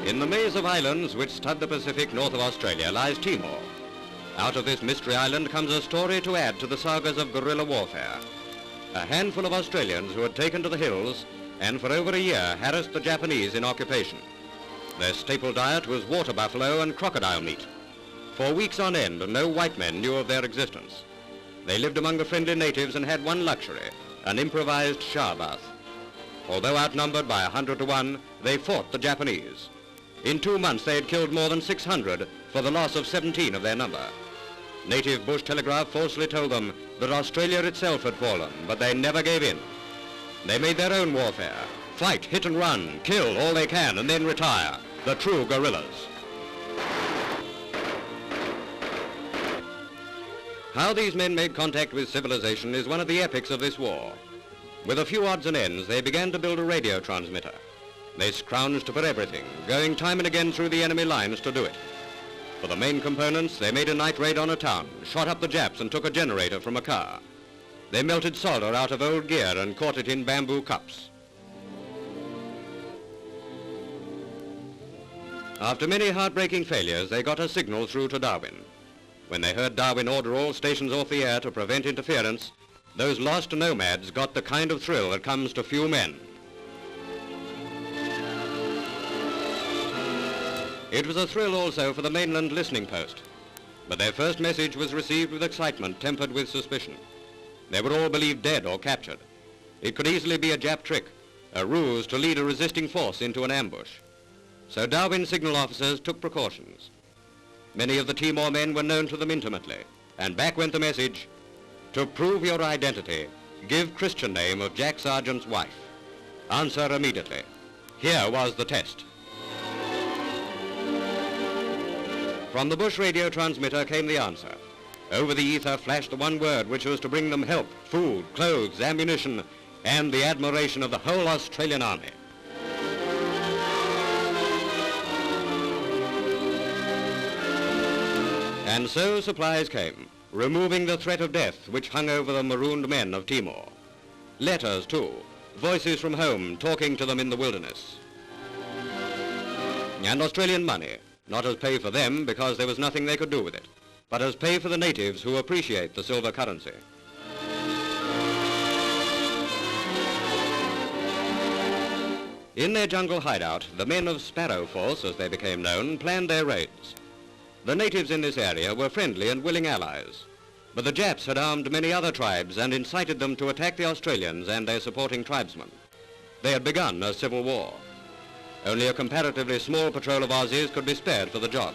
In the maze of islands which stud the Pacific north of Australia lies Timor. Out of this mystery island comes a story to add to the sagas of guerrilla warfare. A handful of Australians who had taken to the hills and for over a year harassed the Japanese in occupation. Their staple diet was water buffalo and crocodile meat. For weeks on end, no white men knew of their existence. They lived among the friendly natives and had one luxury, an improvised shower bath. Although outnumbered by 100 to 1, they fought the Japanese. In 2 months, they had killed more than 600 for the loss of 17 of their number. Native bush telegraph falsely told them that Australia itself had fallen, but they never gave in. They made their own warfare. Fight, hit and run, kill all they can, and then retire. The true guerrillas. How these men made contact with civilization is one of the epics of this war. With a few odds and ends, they began to build a radio transmitter. They scrounged for everything, going time and again through the enemy lines to do it. For the main components, they made a night raid on a town, shot up the Japs and took a generator from a car. They melted solder out of old gear and caught it in bamboo cups. After many heartbreaking failures, they got a signal through to Darwin. When they heard Darwin order all stations off the air to prevent interference, those lost nomads got the kind of thrill that comes to few men. It was a thrill also for the mainland listening post, but their first message was received with excitement tempered with suspicion. They were all believed dead or captured. It could easily be a Jap trick, a ruse to lead a resisting force into an ambush. So Darwin signal officers took precautions. Many of the Timor men were known to them intimately, and back went the message: to prove your identity, give Christian name of Jack Sargent's wife. Answer immediately. Here was the test. From the bush radio transmitter came the answer. Over the ether flashed the one word which was to bring them help, food, clothes, ammunition, and the admiration of the whole Australian army. And so supplies came, removing the threat of death which hung over the marooned men of Timor. Letters, too, voices from home talking to them in the wilderness. And Australian money, not as pay for them because there was nothing they could do with it, but as pay for the natives who appreciate the silver currency. In their jungle hideout, the men of Sparrow Force, as they became known, planned their raids. The natives in this area were friendly and willing allies, but the Japs had armed many other tribes and incited them to attack the Australians and their supporting tribesmen. They had begun a civil war. Only a comparatively small patrol of Aussies could be spared for the job.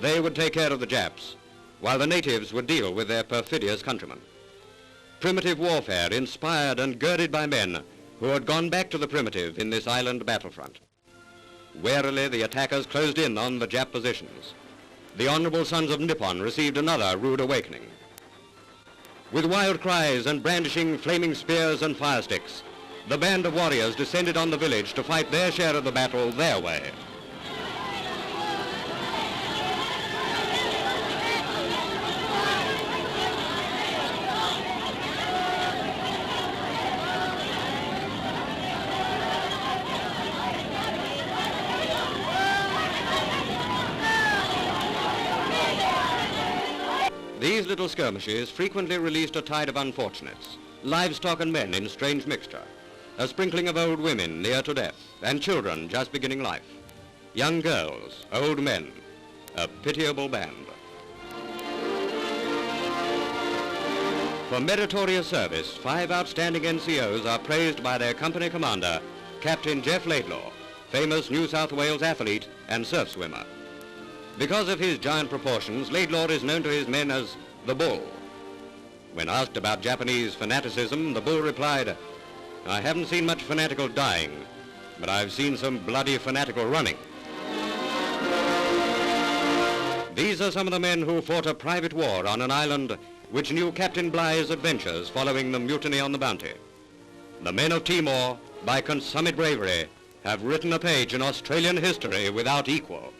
They would take care of the Japs, while the natives would deal with their perfidious countrymen. Primitive warfare inspired and girded by men who had gone back to the primitive in this island battlefront. Warily the attackers closed in on the Jap positions. The honorable sons of Nippon received another rude awakening. With wild cries and brandishing flaming spears and fire sticks, the band of warriors descended on the village to fight their share of the battle their way. These little skirmishes frequently released a tide of unfortunates, livestock and men in strange mixture, a sprinkling of old women near to death, and children just beginning life, young girls, old men, a pitiable band. For meritorious service, 5 outstanding NCOs are praised by their company commander, Captain Jeff Laidlaw, famous New South Wales athlete and surf swimmer. Because of his giant proportions, Laidlaw is known to his men as the Bull. When asked about Japanese fanaticism, the Bull replied, "I haven't seen much fanatical dying, but I've seen some bloody fanatical running." These are some of the men who fought a private war on an island which knew Captain Bligh's adventures following the mutiny on the Bounty. The men of Timor, by consummate bravery, have written a page in Australian history without equal.